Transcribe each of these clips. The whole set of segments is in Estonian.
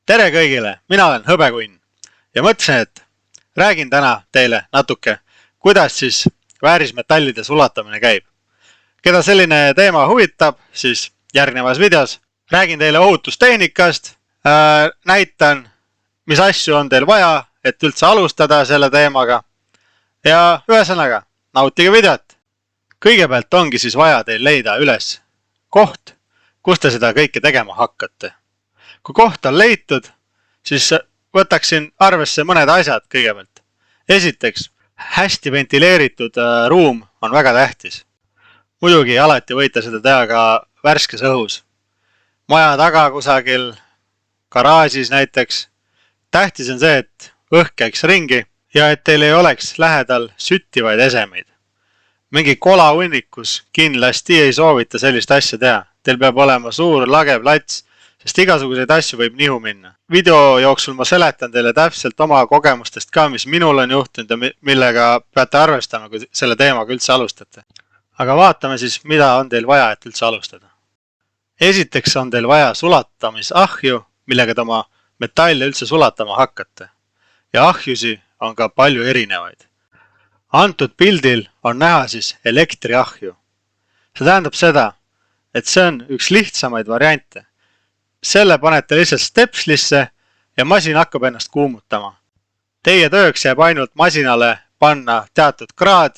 Tere kõigile, mina olen Hõbekunn ja mõtlesin, et räägin täna teile natuke, kuidas siis väärismetallide sulatamine käib. Keda selline teema huvitab, siis järgnevas videos räägin teile ohutustehnikast, näitan, mis asju on teil vaja, et üldse alustada selle teemaga ja ühesõnaga, nautige videot. Kõigepealt ongi siis vaja teil leida üles koht, kus te seda kõike tegema hakkate. Kui koht on leitud, siis võtaksin arvesse mõned asjad kõigepealt. Esiteks, hästi ventileeritud ruum on väga tähtis. Muidugi alati võite seda teha ka värskes õhus. Maja taga kusagil, garaažis näiteks. Tähtis on see, et õhk käiks ringi ja et teil ei oleks lähedal süttivaid esemeid. Mingi kolahunnikus kindlasti ei soovita sellist asja teha. Teil peab olema suur lage plats, sest igasuguseid asju võib nihu minna. Video jooksul ma seletan teile täpselt oma kogemustest ka, mis minul on juhtunud ja millega peate arvestama, kui selle teemaga üldse alustate. Aga vaatame siis, mida on teil vaja, et üldse alustada. Esiteks on teil vaja sulatamisahju, millega te oma metalle üldse sulatama hakkate. Ja ahjusi on ka palju erinevaid. Antud pildil on näha siis elektriahju. See tähendab seda, et see on üks lihtsamaid variante. Selle panete lihtsalt stepslisse ja masin hakkab ennast kuumutama. Teie tööks jääb ainult masinale panna teatud kraad,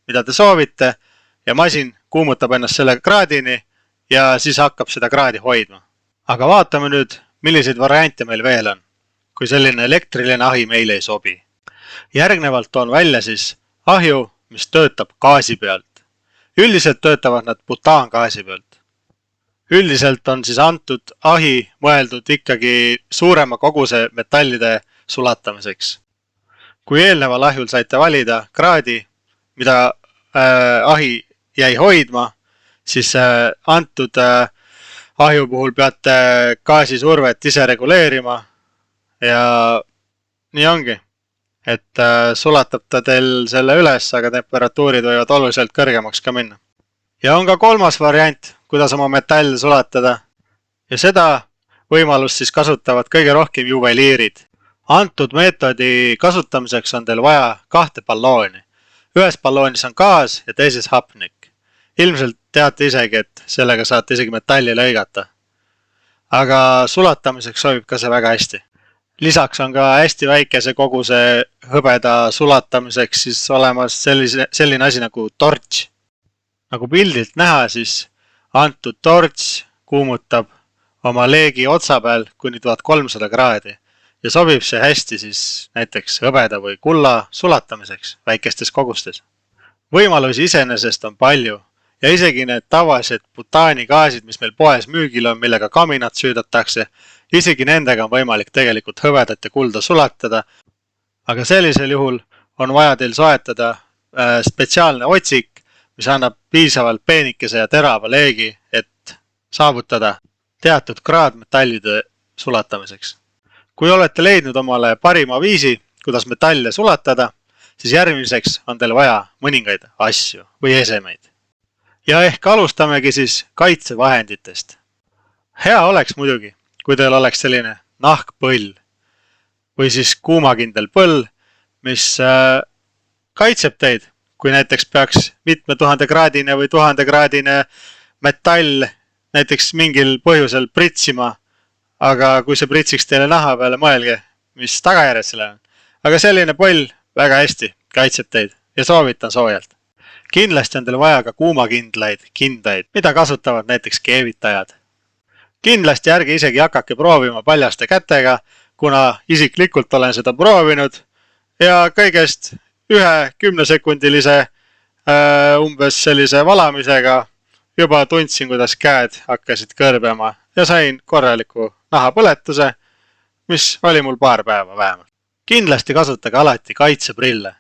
mida te soovite, ja masin kuumutab ennast selle kraadini ja siis hakkab seda kraadi hoidma. Aga vaatame nüüd, milliseid variante meil veel on, kui selline elektriline ahi meile ei sobi. Järgnevalt toon välja siis ahju, mis töötab gaasi pealt. Üldiselt töötavad nad butaangaasi pealt. Üldiselt on siis antud ahi mõeldud ikkagi suurema koguse metallide sulatamiseks. Kui eelneval ahjul saite valida kraadi, mida ahi jäi hoidma, siis antud ahju puhul peate gaasi survet ise reguleerima ja nii ongi. Et sulatab ta teil selle üles, aga temperatuurid võivad oluliselt kõrgemaks ka minna. Ja on ka kolmas variant, kuidas oma metalle sulatada. Ja seda võimalust siis kasutavad kõige rohkem juveliirid. Antud meetodi kasutamiseks on teil vaja 2 ballooni. Ühes balloonis on gaas ja teises hapnik. Ilmselt teate isegi, et sellega saate isegi metalli lõigata. Aga sulatamiseks sobib ka see väga hästi. Lisaks on ka hästi väikese koguse hõbeda sulatamiseks siis olemas selline asi nagu torch. Nagu pildilt näha, siis antud torch kuumutab oma leegi otsa peal kuni 1300 kraadi ja sobib see hästi siis näiteks hõbeda või kulla sulatamiseks väikestes kogustes. Võimalusi iseenesest on palju ja isegi need tavalised butaanigaasid, mis meil poes müügil on, millega kaminat süüdatakse, isegi nendega on võimalik tegelikult hõbedat ja kulda sulatada, aga sellisel juhul on vaja teil soetada spetsiaalne otsik, mis annab piisavalt peenikese ja terava leegi, et saavutada teatud kraadmetallide sulatamiseks. Kui olete leidnud omale parima viisi, kuidas metalle sulatada, siis järgmiseks on teil vaja mõningaid asju või esemeid. Ja ehk alustamegi siis kaitsevahenditest. Hea oleks muidugi, kui teil oleks selline nahkpõll või siis kuumakindel põll, mis kaitseb teid, kui näiteks peaks mitme 1000 kraadine või 1000 kraadine metall näiteks mingil põhjusel pritsima, aga kui see pritsiks teile naha peale, mõelge, mis tagajärjed selle on. Aga selline põll väga hästi kaitseb teid ja soovitan soojalt. Kindlasti on teil vaja ka kuumakindlaid kindaid, mida kasutavad näiteks keevitajad. Kindlasti ärge isegi hakake proovima paljaste kätega, kuna isiklikult olen seda proovinud ja kõigest 10-sekundilise umbes sellise valamisega juba tundsin, kuidas käed hakkasid kõrbema ja sain korraliku nahapõletuse, mis oli mul paar päeva vähemalt. Kindlasti kasutage alati kaitseprille.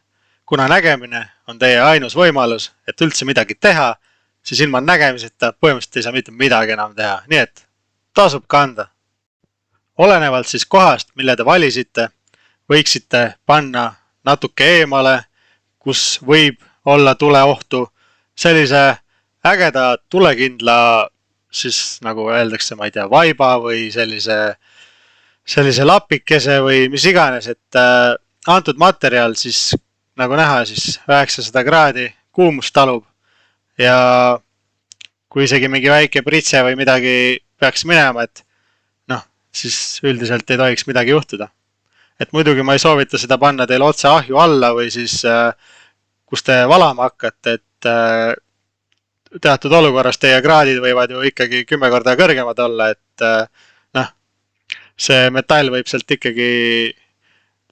Kuna nägemine on teie ainus võimalus, et üldse midagi teha, siis ilma nägemiseta põhimõtteliselt ei saa mitte midagi enam teha. Nii et tasub kanda. Olenevalt siis kohast, mille te valisite, võiksite panna natuke eemale, kus võib olla tuleohtu sellise ägeda tulekindla, siis nagu öeldakse, ma ei tea, vaiba või sellise sellise lapikese või mis iganes, et antud materjal siis nagu näha siis 900 kraadi kuumust talub ja kui isegi mingi väike pritse või midagi peaks minema, et noh, siis üldiselt ei tohiks midagi juhtuda. Et muidugi ma ei soovita seda panna teil otse ahju alla või siis kus te valama hakkate, et teatud olukorras teie kraadid võivad ju ikkagi 10 korda kõrgemad olla, et noh, see metall võib sealt ikkagi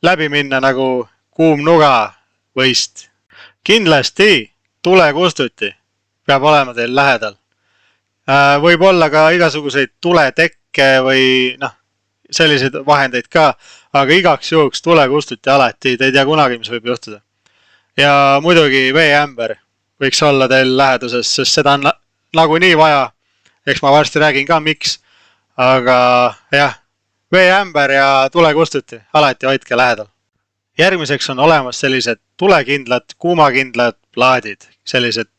läbi minna nagu kuum nuga võist. Kindlasti tulekustuti peab olema teil lähedal. Võib olla ka igasuguseid tuletekke või noh, selliseid vahendeid ka, aga igaks juhuks tulekustuti alati, te ei tea kunagi, mis võib juhtuda. Ja muidugi veeämber võiks olla teil läheduses, sest seda on nagunii vaja. Eks ma varsti räägin ka, miks. Aga jah, veeämber ja tulekustuti, alati hoidke lähedal. Järgmiseks on olemas sellised tulekindlad, kuumakindlad plaadid, sellised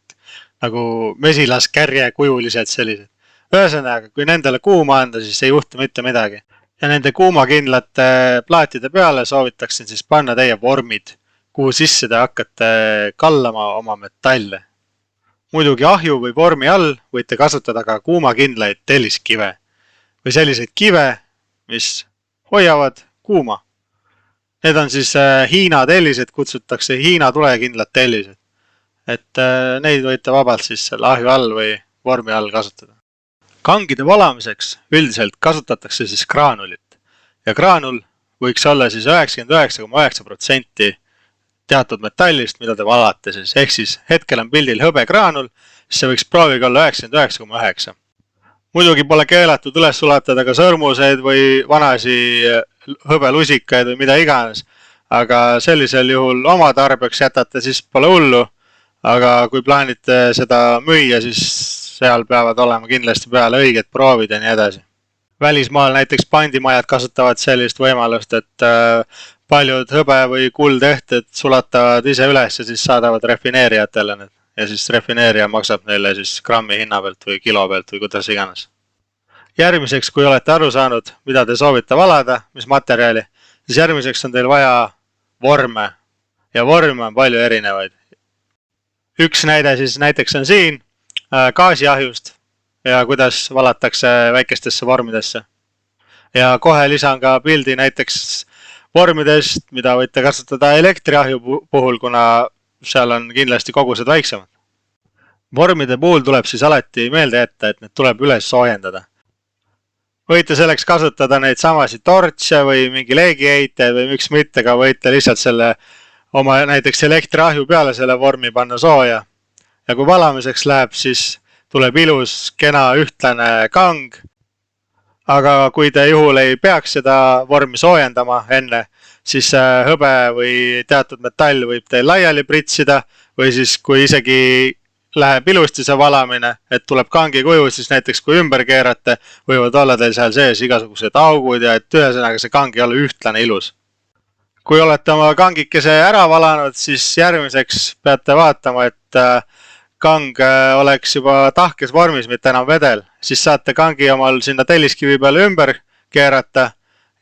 nagu mesilaskärje kujulised sellised. Ühesõnaga, kui nendele kuuma anda, siis ei juhtu mitte midagi. Ja nende kuumakindlate plaatide peale soovitaksin siis panna teie vormid, kuhu sisse te hakkate kallama oma metalle. Muidugi ahju või vormi all võite kasutada ka kuumakindlaid telliskive või selliseid kive, mis hoiavad kuuma. Need on siis Hiina tellised, kutsutakse Hiina tulekindlad tellised. Et neid võite vabalt siis selle ahju all või vormi all kasutada. Kangide valamiseks üldiselt kasutatakse siis graanulit. Ja graanul võiks olla siis 99,9% teatud metallist, mida te valate siis. Ehk siis hetkel on pildil hõbegraanul, siis see võiks prooviga olla 99,9%. Muidugi pole keelatud üles sulatada ka sõrmuseid või vanasi hõbelusikaid või mida iganes. Aga sellisel juhul oma tarbeks jätate, siis pole hullu. Aga kui plaanite seda müüa, siis seal peavad olema kindlasti peale õiged proovid ja nii edasi. Välismaal näiteks pandimajad kasutavad sellist võimalust, et paljud hõbe või kuldehted sulatavad ise üles ja siis saadavad refineerijatele need. Ja siis refineerija maksab neile siis grammi hinna pealt või kilo pealt või kuidas iganes. Järgmiseks, kui olete aru saanud, mida te soovite valada, mis materjali, siis järgmiseks on teil vaja vorme. Ja vorme on palju erinevaid. Üks näide siis näiteks on siin gaasiahjust ja kuidas valatakse väikestesse vormidesse. Ja kohe lisan ka pildi näiteks vormidest, mida võite kasutada elektriahju puhul, kuna seal on kindlasti kogused väiksemad. Vormide puhul tuleb siis alati meelde jätta, et need tuleb üles soojendada. Võite selleks kasutada neid samasid tortse või mingi leegiheite või miks mitte ka võite lihtsalt selle oma näiteks elektriahju peale selle vormi panna sooja. Ja kui valamiseks läheb, siis tuleb ilus, kena, ühtlane kang. Aga kui te juhul ei peaks seda vormi soojendama enne, siis hõbe või teatud metall võib teil laiali pritsida või siis kui isegi läheb ilusti see valamine, et tuleb kangi kuju, siis näiteks kui ümber keerate, võivad olla teil seal sees igasugused augud ja et ühesõnaga see kang ei ole ühtlane ilus. Kui olete oma kangikese ära valanud, siis järgmiseks peate vaatama, et kang oleks juba tahkes vormis, mitte enam vedel. Siis saate kangi omal sinna telliskivi peale ümber keerata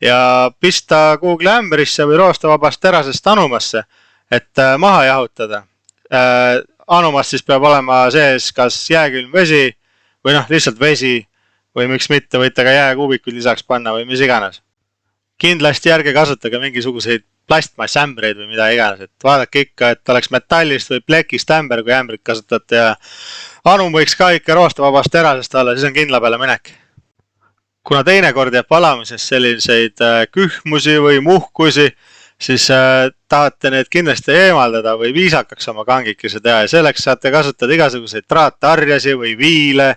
ja pista kuhugi ämbrisse või roostevabast terasest anumasse, et maha jahutada. Anumas siis peab olema sees kas jääkülm vesi või noh, lihtsalt vesi või miks mitte võite ka jääkuubikuid lisaks panna või mis iganes. Kindlasti ärge kasutage mingisuguseid plastmassämbreid või mida iganes, et vaadake ikka, et oleks metallist või plekist ämber, kui ämbrit kasutate ja anum võiks ka ikka roostevabast terasest olla, siis on kindla peale minek. Kuna teinekord jääb valamises selliseid kühmusi või muhkusi, siis tahate need kindlasti eemaldada või viisakaks oma kangikese teha ja selleks saate kasutada igasuguseid traattarjasi või viile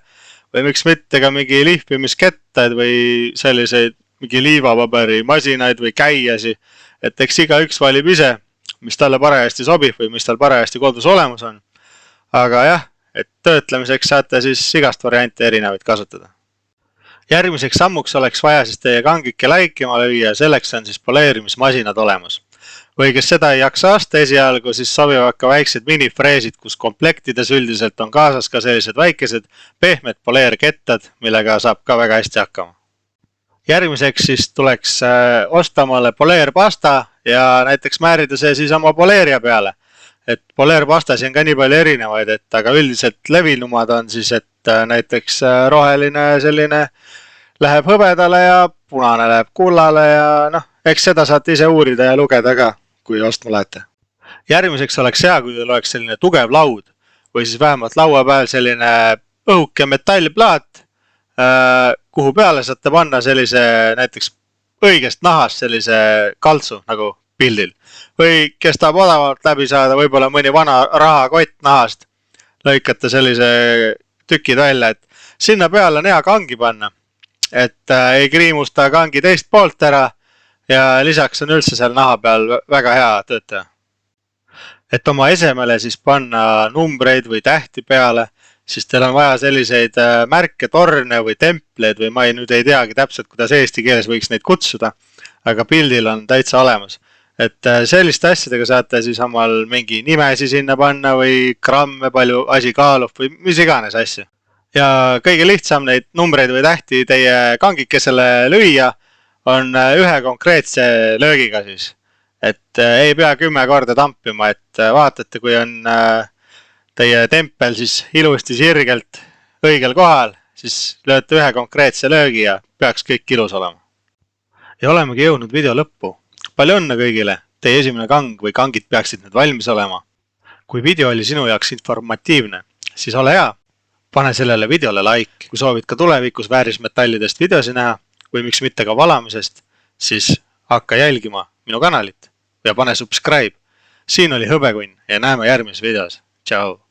või miks mitte ka mingi lihpimiskettaid või selliseid mingi liivapaberi masinaid või käiasi, et eks igaüks valib ise, mis talle parajasti sobib või mis tal parajasti kodus olemas on. Aga jah, et töötlemiseks saate siis igast variante erinevaid kasutada. Järgmiseks sammuks oleks vaja siis teie kangike läikima lüüa ja selleks on siis poleerimismasinad olemas. Või kes seda ei jaksa aasta esialgu, siis sobivad ka väiksed minifreesid, kus komplektides üldiselt on kaasas ka sellised väikesed pehmed poleerkettad, millega saab ka väga hästi hakkama. Järgmiseks siis tuleks osta omale poleerpasta ja näiteks määrida see siis oma poleeria peale. Et poleerpastasi on ka nii palju erinevaid, et aga üldiselt levinumad on siis, et näiteks roheline selline läheb hõbedale ja punane läheb kullale ja noh, eks seda saate ise uurida ja lugeda ka, kui ostma lähete. Järgmiseks oleks hea, kui teil oleks selline tugev laud või siis vähemalt laua peal selline õhuke metallplaat, kuhu peale saate panna sellise näiteks õigest nahast sellise kaltsu nagu pildil. Või kes tahab odavalt läbi saada, võib-olla mõni vana rahakott nahast, lõikate sellise tükid välja, et sinna peale on hea kangi panna, et ei kriimusta kangi teist poolt ära ja lisaks on üldse seal naha peal väga hea töötaja. Et oma esemele siis panna numbreid või tähti peale, siis teil on vaja selliseid märke, torne või templeid või ma nüüd ei teagi täpselt, kuidas eesti keeles võiks neid kutsuda, aga pildil on täitsa olemas. Et selliste asjadega saate siis omal mingi nimesi sinna panna või gramme, palju asi kaalub või mis iganes asju. Ja kõige lihtsam neid numbreid või tähti teie kangikesele lüüa on ühe konkreetse löögiga siis. Et ei pea 10 korda tampima, et vaatate, kui on teie tempel siis ilusti sirgelt õigel kohal, siis lööte ühe konkreetse löögi ja peaks kõik ilus olema. Ja olemegi jõudnud video lõppu. Palju õnne kõigile, teie esimene kang või kangid peaksid nüüd valmis olema. Kui video oli sinu jaoks informatiivne, siis ole hea, pane sellele videole like. Kui soovid ka tulevikus väärismetallidest videosi näha või miks mitte ka valamisest, siis hakka jälgima minu kanalit ja pane subscribe. Siin oli Hõbekunn ja näeme järgmises videos. Tšau!